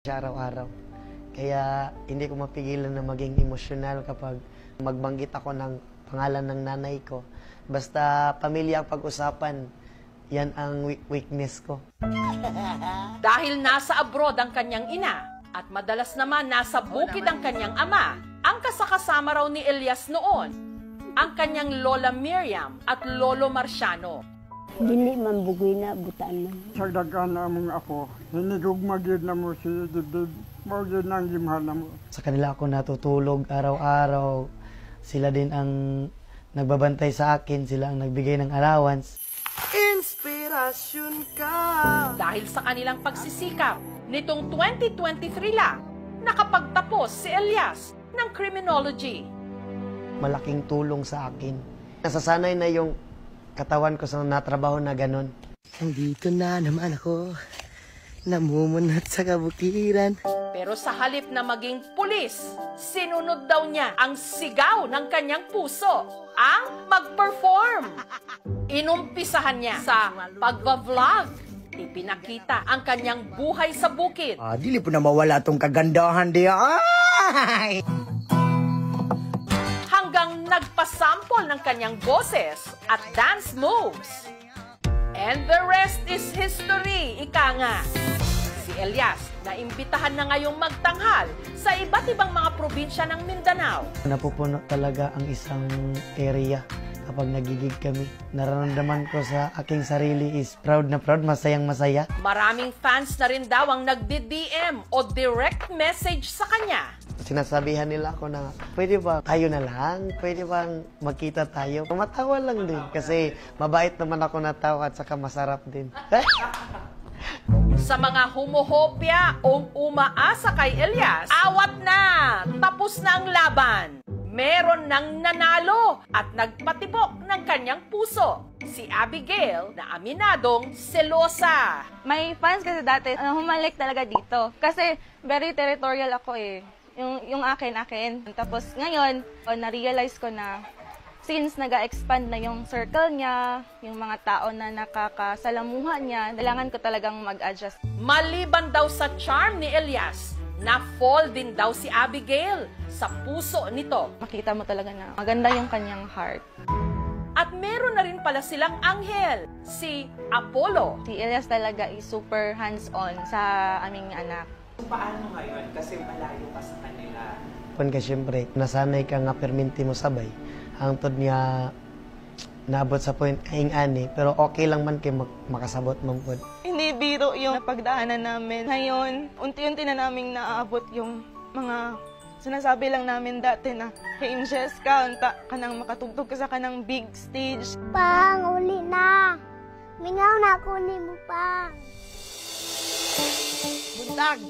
siya araw-araw. Kaya hindi ko mapigilan na maging emosyonal kapag magbanggit ako ng pangalan ng nanay ko. Basta pamilya ang pag-usapan, yan ang weakness ko. Dahil nasa abroad ang kanyang ina at madalas naman nasa bukid ang kanyang ama, ang kasakasama raw ni Elias noon, ang kanyang Lola Miriam at Lolo Marciano. Dili man bugoy na butaan man. Sa dagan among ako, hinigugma gyud na mo si Dibdib, mao gyud nang gimahal na mo. Sa kanila ako natutulog araw-araw. Sila din ang nagbabantay sa akin, sila ang nagbigay ng allowance. Inspirasyon ka! Dahil sa kanilang pagsisikap, nitong 2023 lang, nakapagtapos si Elias ng criminology. Malaking tulong sa akin. Nasasanay na yung katawan ko sa natrabaho na ganun. Nandito na naman ako, namumunat sa kabukiran. Pero sa halip na maging pulis, sinunod daw niya ang sigaw ng kanyang puso, ang mag-perform. Inumpisahan niya sa pagva-vlog. Ipinakita ang kanyang buhay sa bukid. Dili po na mawala tong kagandahan diya. Ay! Hanggang nagpasample ng kanyang boses at dance moves. And the rest is history, ika nga. Si Elias na imbitahan na ngayong magtanghal sa iba't ibang mga probinsya ng Mindanao. Napupuno talaga ang isang area kapag nagigig kami. Nararamdaman ko sa aking sarili is proud na proud, masayang masaya. Maraming fans na rin daw ang nagdi-DM o direct message sa kanya. Sinasabihan nila ako na, pwede ba tayo na lang? Pwede bang magkita tayo? Matawa lang din kasi mabait naman ako na tao at saka masarap din. Sa mga humuhopya o umaasa kay Elias, awat na! Tapos na ang laban! Meron nang nanalo at nagpatibok ng kanyang puso. Si Abigail na aminadong selosa. May fans kasi dati, humalik talaga dito. Kasi very territorial ako eh. Yung akin. Tapos ngayon, na-realize ko na since nag-expand na yung circle niya, yung mga tao na nakakasalamuha niya, kailangan ko talagang mag-adjust. Maliban daw sa charm ni Elias, na-fall din daw si Abigail sa puso nito. Makita mo talaga na maganda yung kanyang heart. At meron na rin pala silang anghel, si Apollo. Si Elias talaga is super hands-on sa aming anak. Paano ngayon? Kasi malayo pa sa kanila. Kung siyempre, nasanay ka nga perminti mo sabay. Hangtod niya naabot sa point aing ani, pero okay lang man kay makasabot man po. Hindi biro yung napagdaanan namin. Ngayon, unti-unti na naming naaabot yung mga sinasabi lang namin dati na, hey, Angels ka, unta ka nang makatugtog ka sa kanang big stage. Pang, uli na. Mingaw na ako ni mo, Pang. Buntag!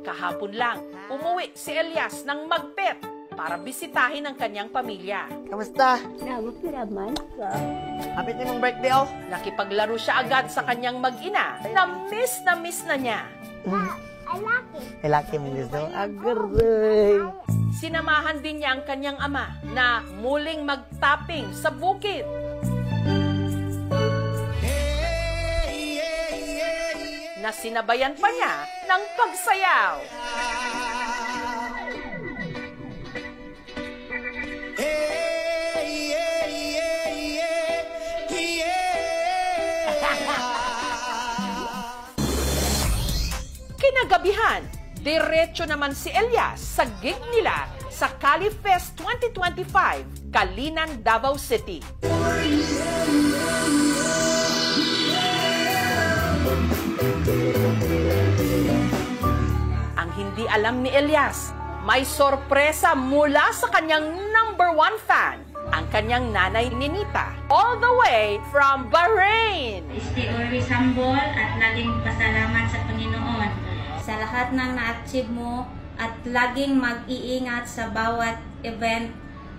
Kahapon lang, umuwi si Elias ng Magpet para bisitahin ang kanyang pamilya. Kamusta? Nagupiraman ka. Hapit nimong birthday, oh. Nakipaglaro siya agad sa kanyang mag-ina na miss na niya. I like it. Ay, laki mo gusto. Agaray! Sinamahan din niya ang kanyang ama na muling mag-tapping sa bukid. Na sinabayan pa niya ng pagsayaw. Kinagabihan, diretso naman si Elias sa gig nila sa Cali Fest 2025, Kalinan, Davao City. Ang hindi alam ni Elias, may sorpresa mula sa kanyang #1 fan, ang kanyang nanay Ninita, all the way from Bahrain. Stay always humble at laging pasalamat sa Panginoon sa lahat ng na-achieve mo at laging mag-iingat sa bawat event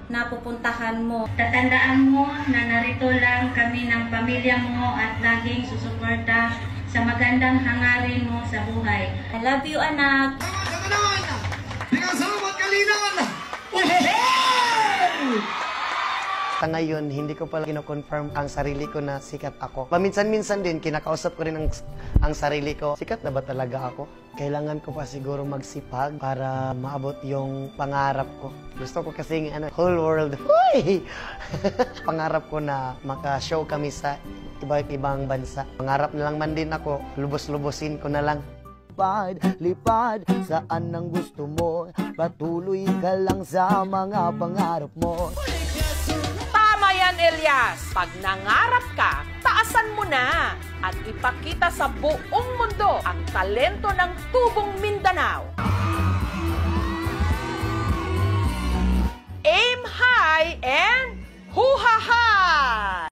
na pupuntahan mo. Tatandaan mo na narito lang kami ng pamilya mo at laging susuporta sa magandang hangarin mo sa buhay. I love you, anak! Sa ngayon, hindi ko pala kino-confirm ang sarili ko na sikat ako. Paminsan-minsan din, kinakausap ko rin ang sarili ko. Sikat na ba talaga ako? Kailangan ko pa siguro magsipag para maabot yung pangarap ko. Gusto ko kasing whole world. Huy! Pangarap ko na maka-show kami sa iba't ibang bansa. Pangarap na lang man din ako, lubos-lubosin ko na lang. Lipad, saan ang gusto mo? Patuloy ka lang sa mga pangarap mo. Tama yan, Elias. Pag nangarap ka, taasan mo na at ipakita sa buong mundo ang talento ng Tubong Mindanao. Aim high and huha-ha!